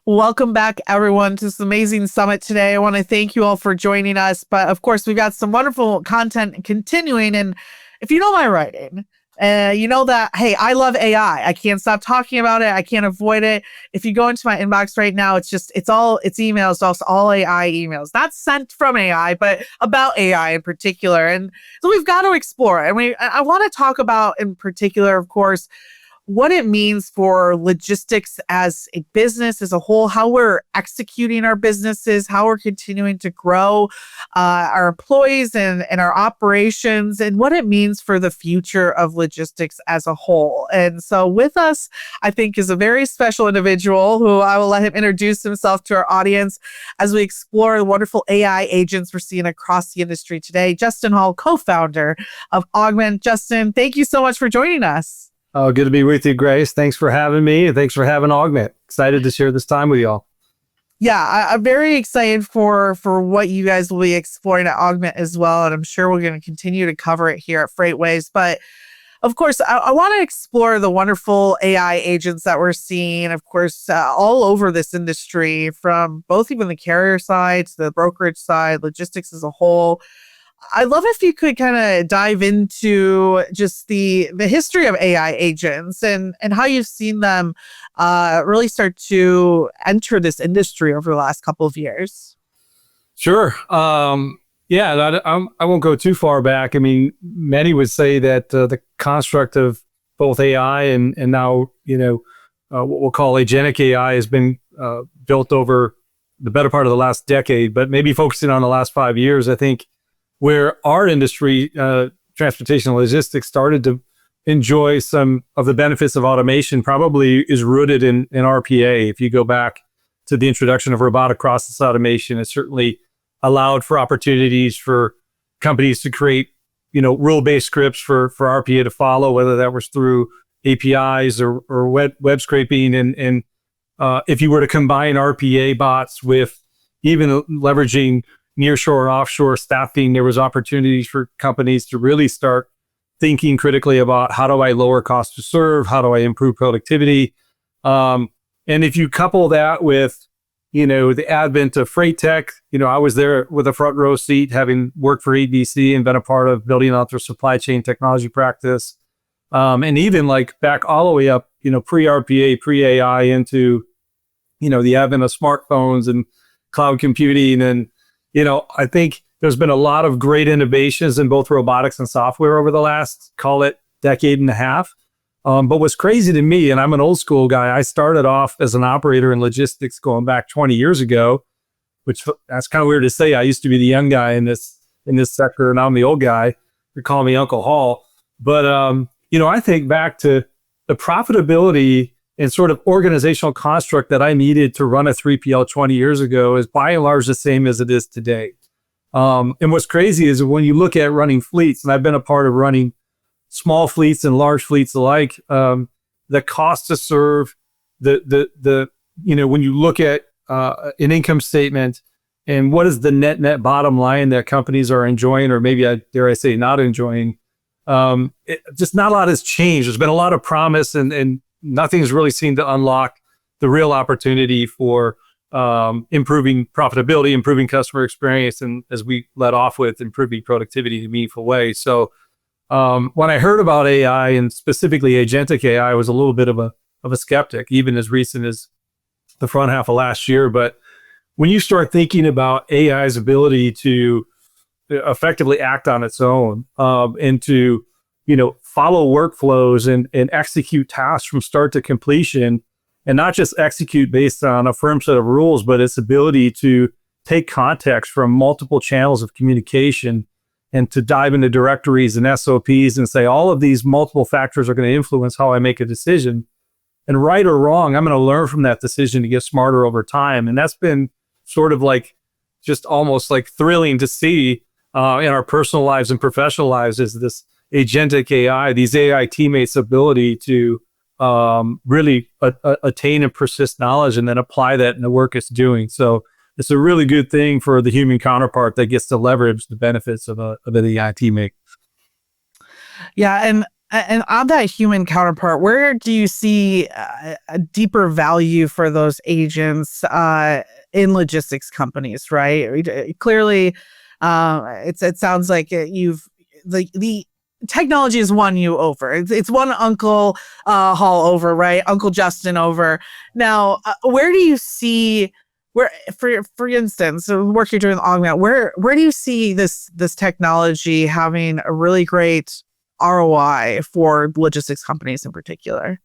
Welcome back, everyone, to this amazing summit today. I want to thank you all for joining us. But of course, we've got some wonderful content continuing. And if you know my writing, you know that, hey, I love AI. I can't stop talking about it. I can't avoid it. If you go into my inbox right now, it's emails, also all AI emails, not sent from AI, but about AI in particular. And so we've got to explore. And I want to talk about in particular, of course, what it means for logistics as a business as a whole, how we're executing our businesses, how we're continuing to grow our employees and our operations, and what it means for the future of logistics as a whole. And so with us, I think, is a very special individual who I will let him introduce himself to our audience as we explore the wonderful AI agents we're seeing across the industry today. Justin Hall, co-founder of Augment. Justin, thank you so much for joining us. Oh, good to be with you, Grace. Thanks for having me, and thanks for having Augment. Excited to share this time with y'all. Yeah, I'm very excited for what you guys will be exploring at Augment as well, and I'm sure we're going to continue to cover it here at FreightWaves. But of course, I want to explore the wonderful AI agents that we're seeing, of course, all over this industry, from both even the carrier side to the brokerage side, logistics as a whole. I'd love if you could kind of dive into just the history of AI agents and how you've seen them really start to enter this industry over the last couple of years. Sure. I won't go too far back. I mean, many would say that the construct of both AI and now, what we'll call agentic AI has been built over the better part of the last decade, but maybe focusing on the last 5 years, I think, where our industry, transportation and logistics, started to enjoy some of the benefits of automation probably is rooted in RPA. If you go back to the introduction of robotic process automation, it certainly allowed for opportunities for companies to create, rule-based scripts for RPA to follow, whether that was through APIs or web scraping. And if you were to combine RPA bots with even leveraging nearshore, offshore staffing, there was opportunities for companies to really start thinking critically about how do I lower cost to serve? How do I improve productivity? And if you couple that with, the advent of freight tech, I was there with a front row seat, having worked for ABC and been a part of building out their supply chain technology practice. And even like back all the way up, pre-RPA, pre-AI into, the advent of smartphones and cloud computing. And I think there's been a lot of great innovations in both robotics and software over the last, call it, decade and a half. But what's crazy to me, and I'm an old school guy, I started off as an operator in logistics going back 20 years ago, which that's kind of weird to say. I used to be the young guy in this sector, and I'm the old guy. They call me Uncle Hall. But, I think back to the profitability and sort of organizational construct that I needed to run a 3PL 20 years ago is by and large the same as it is today. And what's crazy is when you look at running fleets, and I've been a part of running small fleets and large fleets alike, the cost to serve, when you look at an income statement and what is the net bottom line that companies are enjoying, or maybe dare I say not enjoying, just not a lot has changed. There's been a lot of promise and nothing's really seemed to unlock the real opportunity for improving profitability, improving customer experience, and as we led off with, improving productivity in a meaningful way. So when I heard about AI and specifically agentic AI, I was a little bit of a skeptic, even as recent as the front half of last year. But when you start thinking about AI's ability to effectively act on its own and to follow workflows and execute tasks from start to completion, and not just execute based on a firm set of rules, but its ability to take context from multiple channels of communication and to dive into directories and SOPs and say, all of these multiple factors are going to influence how I make a decision. And right or wrong, I'm going to learn from that decision to get smarter over time. And that's been sort of like just almost like thrilling to see in our personal lives and professional lives, is this agentic AI, these AI teammates' ability to really attain and persist knowledge and then apply that in the work it's doing. So it's a really good thing for the human counterpart that gets to leverage the benefits of an AI teammate. Yeah, and And on that human counterpart, where do you see a deeper value for those agents in logistics companies? Right, clearly, it sounds like the technology has won you over. It's won Uncle Hall over, right? Uncle Justin over. Now, where do you see where, for instance, the work you're doing with Augment, where do you see this technology having a really great ROI for logistics companies in particular?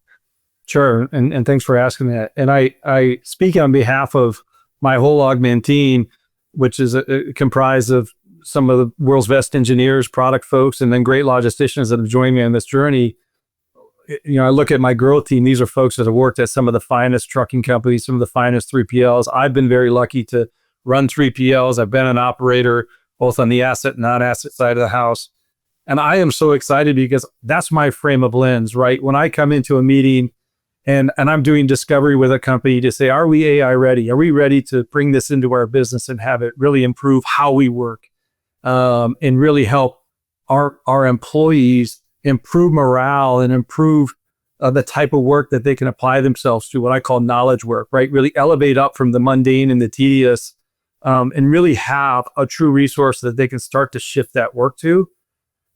Sure. And thanks for asking that. And I speak on behalf of my whole Augment team, which is comprised of some of the world's best engineers, product folks, and then great logisticians that have joined me on this journey. I look at my growth team. These are folks that have worked at some of the finest trucking companies, some of the finest 3PLs. I've been very lucky to run 3PLs. I've been an operator, both on the asset and non-asset side of the house. And I am so excited because that's my frame of lens, right? When I come into a meeting and I'm doing discovery with a company to say, are we AI ready? Are we ready to bring this into our business and have it really improve how we work? And really help our employees improve morale and improve the type of work that they can apply themselves to, what I call knowledge work, right? Really elevate up from the mundane and the tedious, and really have a true resource that they can start to shift that work to.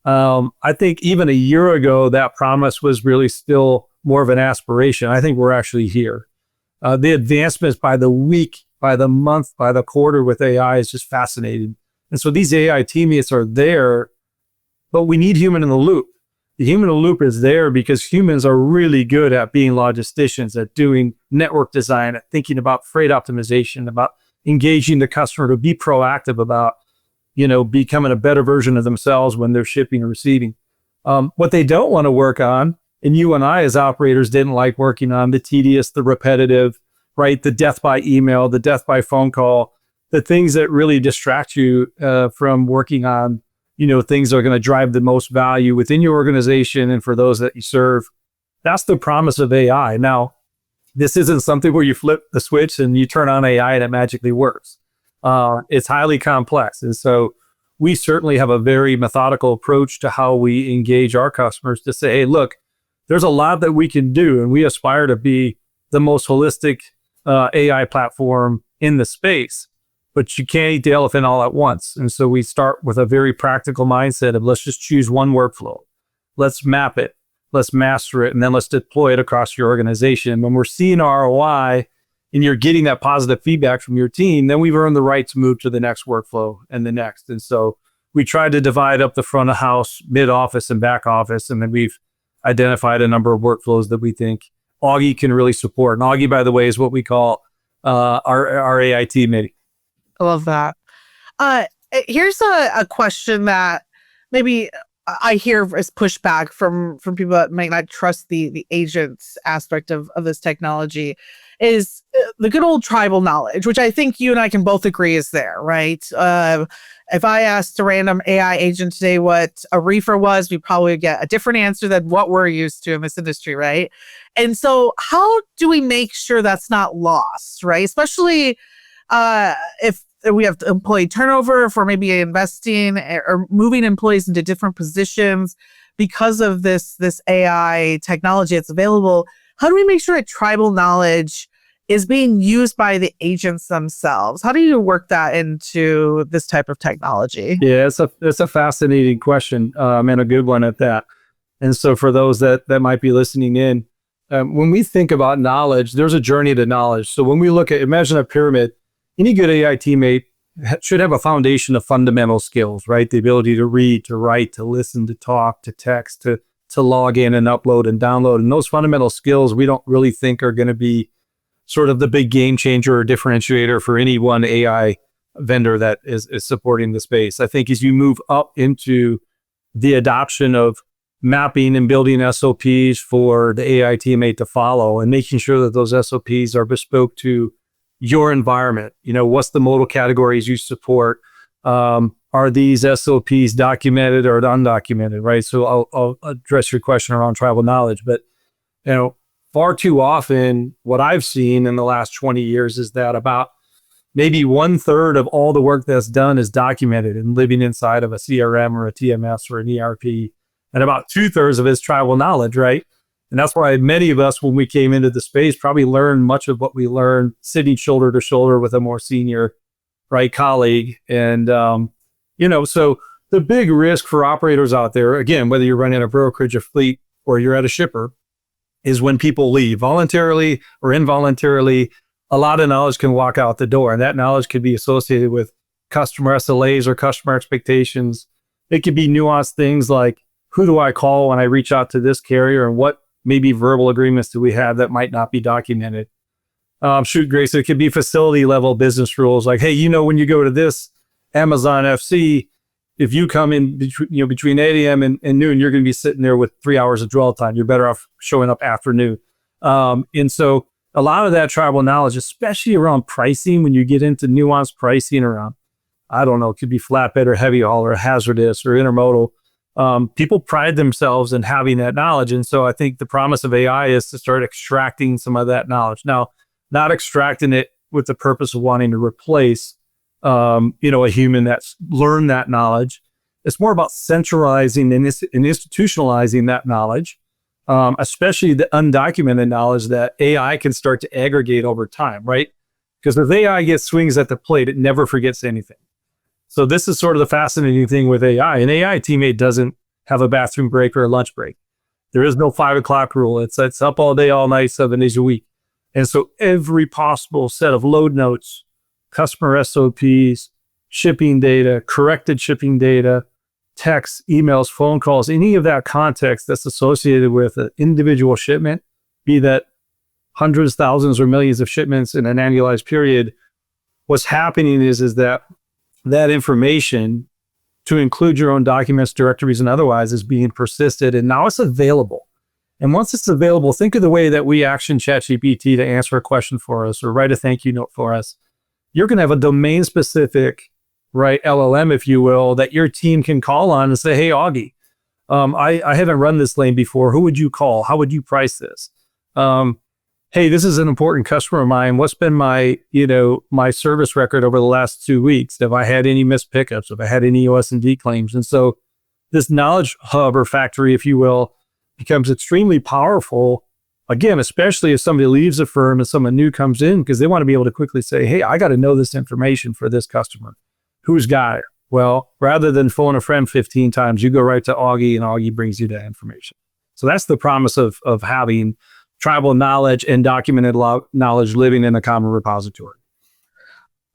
I think even a year ago, that promise was really still more of an aspiration. I think we're actually here. The advancements by the week, by the month, by the quarter with AI is just fascinating. And so these AI teammates are there, but we need human in the loop. The human in the loop is there because humans are really good at being logisticians, at doing network design, at thinking about freight optimization, about engaging the customer to be proactive about, becoming a better version of themselves when they're shipping or receiving. What they don't want to work on, and you and I as operators didn't like working on, the tedious, the repetitive, right? The death by email, the death by phone call, the things that really distract you from working on, things that are going to drive the most value within your organization and for those that you serve. That's the promise of AI. Now, this isn't something where you flip the switch and you turn on AI and it magically works. It's highly complex. And so we certainly have a very methodical approach to how we engage our customers to say, hey, look, there's a lot that we can do, and we aspire to be the most holistic AI platform in the space. But you can't eat the elephant all at once. And so we start with a very practical mindset of let's just choose one workflow. Let's map it. Let's master it. And then let's deploy it across your organization. When we're seeing ROI and you're getting that positive feedback from your team, then we've earned the right to move to the next workflow and the next. And so we tried to divide up the front of house, mid office, and back office. And then we've identified a number of workflows that we think Augie can really support. And Augie, by the way, is what we call our AI teammate. I love that. Here's a question that maybe I hear as pushback from people that might not trust the agents aspect of this technology is the good old tribal knowledge, which I think you and I can both agree is there, right? If I asked a random AI agent today what a reefer was, we probably get a different answer than what we're used to in this industry, right? And so how do we make sure that's not lost, right? Especially if we have employee turnover, if we're maybe investing or moving employees into different positions because of this AI technology that's available, how do we make sure that tribal knowledge is being used by the agents themselves? How do you work that into this type of technology? Yeah, it's a fascinating question, and a good one at that. And so for those that might be listening in, when we think about knowledge, there's a journey to knowledge. So when we imagine a pyramid, any good AI teammate should have a foundation of fundamental skills, right? The ability to read, to write, to listen, to talk, to text, to log in and upload and download. And those fundamental skills we don't really think are going to be sort of the big game changer or differentiator for any one AI vendor that is supporting the space. I think as you move up into the adoption of mapping and building SOPs for the AI teammate to follow and making sure that those SOPs are bespoke to your environment. What's the modal categories you support? Are these SOPs documented or undocumented, right? So I'll address your question around tribal knowledge, but far too often what I've seen in the last 20 years is that about maybe 1/3 of all the work that's done is documented and living inside of a CRM or a TMS or an ERP. and about 2/3 of it is tribal knowledge, right? And that's why many of us, when we came into the space, probably learned much of what we learned sitting shoulder to shoulder with a more senior, right, colleague. And, so the big risk for operators out there, again, whether you're running a brokerage, a fleet, or you're at a shipper, is when people leave voluntarily or involuntarily. A lot of knowledge can walk out the door, and that knowledge could be associated with customer SLAs or customer expectations. It could be nuanced things like, who do I call when I reach out to this carrier, and what maybe verbal agreements do we have that might not be documented? Grace, it could be facility level business rules like, hey, when you go to this Amazon FC, if you come in between 8 a.m. and noon, you're going to be sitting there with 3 hours of dwell time. You're better off showing up afternoon. And so a lot of that tribal knowledge, especially around pricing, when you get into nuanced pricing around, I don't know, it could be flatbed or heavy haul or hazardous or intermodal. People pride themselves in having that knowledge. And so I think the promise of AI is to start extracting some of that knowledge. Now, not extracting it with the purpose of wanting to replace a human that's learned that knowledge. It's more about centralizing and institutionalizing that knowledge, especially the undocumented knowledge that AI can start to aggregate over time, right? Because if AI gets swings at the plate, it never forgets anything. So this is sort of the fascinating thing with AI. An AI teammate doesn't have a bathroom break or a lunch break. There is no 5 o'clock rule. It's up all day, all night, 7 days a week. And so every possible set of load notes, customer SOPs, shipping data, corrected shipping data, texts, emails, phone calls, any of that context that's associated with an individual shipment, be that hundreds, thousands, or millions of shipments in an annualized period, what's happening is that information, to include your own documents, directories, and otherwise, is being persisted, and now it's available. And once it's available, think of the way that we action ChatGPT to answer a question for us or write a thank you note for us. You're going to have a domain-specific, right, LLM, if you will, that your team can call on and say, hey, Augie, I haven't run this lane before. Who would you call? How would you price this? Hey, this is an important customer of mine. What's been my service record over the last 2 weeks? Have I had any missed pickups? Have I had any OS&D claims? And so this knowledge hub or factory, if you will, becomes extremely powerful, again, especially if somebody leaves a firm and someone new comes in, because they want to be able to quickly say, hey, I got to know this information for this customer. Who's got it? Well, rather than phone a friend 15 times, you go right to Augie and Augie brings you that information. So that's the promise of having tribal knowledge and documented knowledge living in a common repository.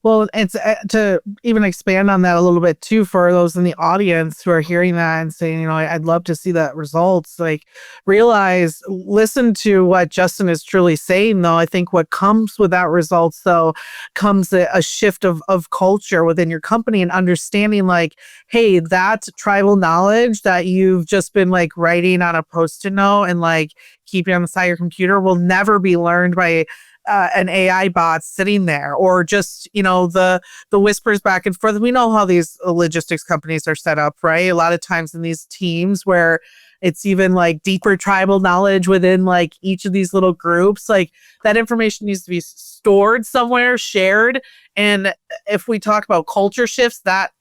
Well, it's to even expand on that a little bit too, for those in the audience who are hearing that and saying, I'd love to see that results. Like, listen to what Justin is truly saying, though. I think what comes with that results, though, comes a shift of culture within your company and understanding, like, hey, that tribal knowledge that you've just been like writing on a Post-it note and like keeping on the side of your computer will never be learned by an AI bot sitting there, or just, the whispers back and forth. We know how these logistics companies are set up, right? A lot of times in these teams where it's even like deeper tribal knowledge within like each of these little groups, like that information needs to be stored somewhere, shared. And if we talk about culture shifts, that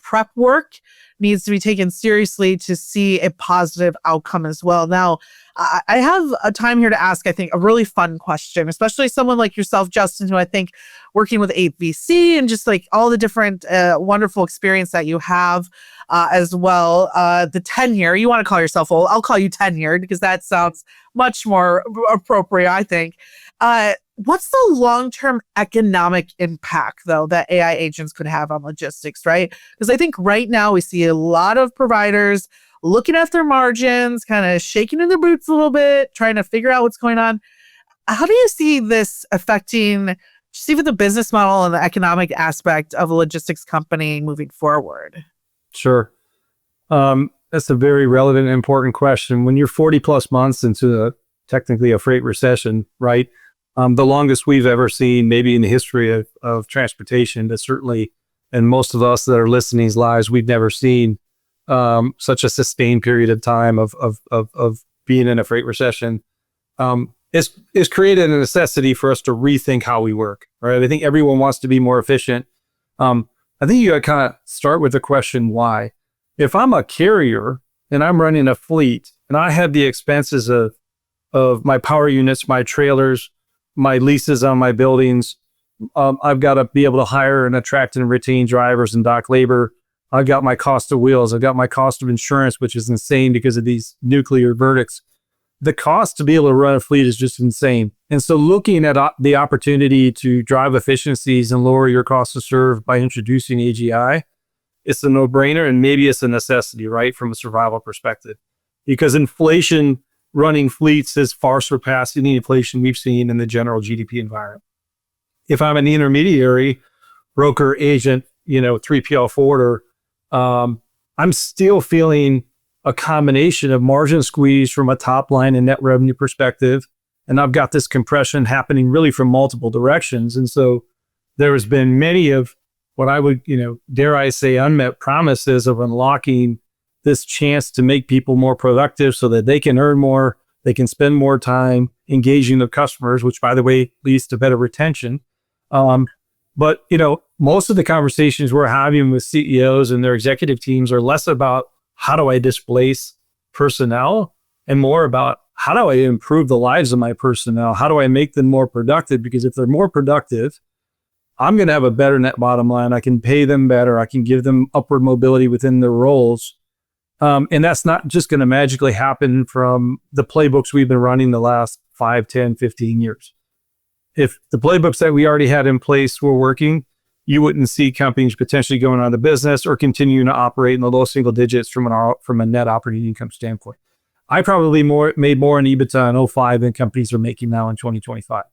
prep work needs to be taken seriously to see a positive outcome as well. Now, I have a time here to ask, I think, a really fun question, especially someone like yourself, Justin, who I think working with 8VC and just like all the different wonderful experience that you have as well. The tenure, you want to call yourself old, I'll call you tenured because that sounds much more appropriate, I think. What's the long-term economic impact, though, that AI agents could have on logistics, right? Because I think right now we see a lot of providers looking at their margins, kind of shaking in their boots a little bit, trying to figure out what's going on. How do you see this affecting just even the business model and the economic aspect of a logistics company moving forward? Sure. That's a very relevant and important question. When you're 40 plus months into technically a freight recession, right? The longest we've ever seen, maybe in the history of transportation, that certainly, and most of us that are listening's lives, we've never seen such a sustained period of time of being in a freight recession. It's created a necessity for us to rethink how we work, right? I think everyone wants to be more efficient. I think you got to kind of start with the question, why? If I'm a carrier and I'm running a fleet and I have the expenses of my power units, my trailers, my leases on my buildings. I've got to be able to hire and attract and retain drivers and dock labor. I've got my cost of wheels. I've got my cost of insurance, which is insane because of these nuclear verdicts. The cost to be able to run a fleet is just insane. And so looking at the opportunity to drive efficiencies and lower your cost to serve by introducing AGI, it's a no-brainer, and maybe it's a necessity, right, from a survival perspective. Because inflation running fleets is far surpassing the inflation we've seen in the general GDP environment. If I'm an intermediary, broker, agent, 3PL forwarder, I'm still feeling a combination of margin squeeze from a top line and net revenue perspective. And I've got this compression happening really from multiple directions. And so there has been many of what I would, dare I say, unmet promises of unlocking this chance to make people more productive so that they can earn more, they can spend more time engaging their customers, which, by the way, leads to better retention. But most of the conversations we're having with CEOs and their executive teams are less about how do I displace personnel and more about how do I improve the lives of my personnel? How do I make them more productive? Because if they're more productive, I'm going to have a better net bottom line. I can pay them better. I can give them upward mobility within their roles. And that's not just going to magically happen from the playbooks we've been running the last 5, 10, 15 years. If the playbooks that we already had in place were working, you wouldn't see companies potentially going out of business or continuing to operate in the low single digits from a net operating income standpoint. I probably made more in EBITDA in 2005 than companies are making now in 2025.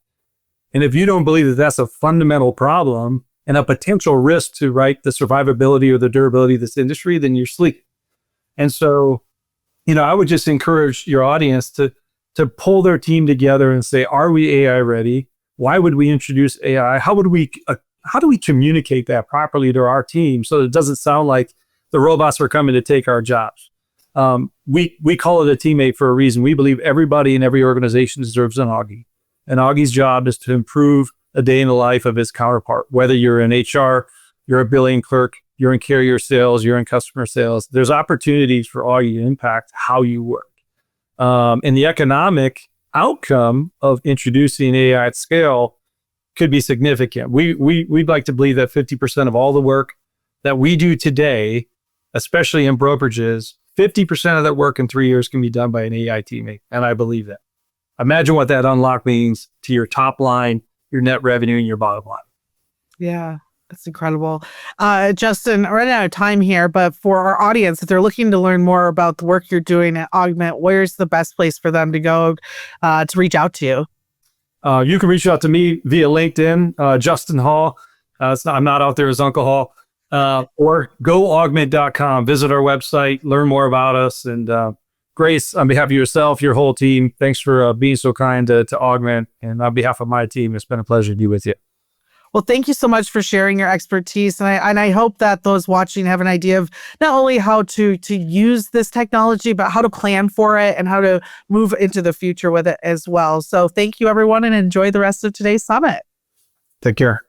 And if you don't believe that that's a fundamental problem and a potential risk to the survivability or the durability of this industry, then you're sleeping. And so, I would just encourage your audience to pull their team together and say, are we AI ready? Why would we introduce AI? How do we communicate that properly to our team so that it doesn't sound like the robots are coming to take our jobs? We call it a teammate for a reason. We believe everybody in every organization deserves an Augie. And Augie's job is to improve a day in the life of his counterpart. Whether you're in HR, you're a billing clerk, you're in carrier sales, you're in customer sales, there's opportunities for Augie to impact how you work. And the economic outcome of introducing AI at scale could be significant. We'd like to believe that 50% of all the work that we do today, especially in brokerages, 50% of that work in 3 years can be done by an AI teammate. And I believe that. Imagine what that unlock means to your top line, your net revenue, and your bottom line. Yeah, that's incredible. Justin, I'm running out of time here, but for our audience, if they're looking to learn more about the work you're doing at Augment, where's the best place for them to go to reach out to you? You can reach out to me via LinkedIn, Justin Hall. I'm not out there as Uncle Hall. Or goaugment.com. Visit our website, learn more about us. And Grace, on behalf of yourself, your whole team, thanks for being so kind to Augment. And on behalf of my team, it's been a pleasure to be with you. Well, thank you so much for sharing your expertise. And I hope that those watching have an idea of not only how to use this technology, but how to plan for it and how to move into the future with it as well. So thank you, everyone, and enjoy the rest of today's summit. Take care.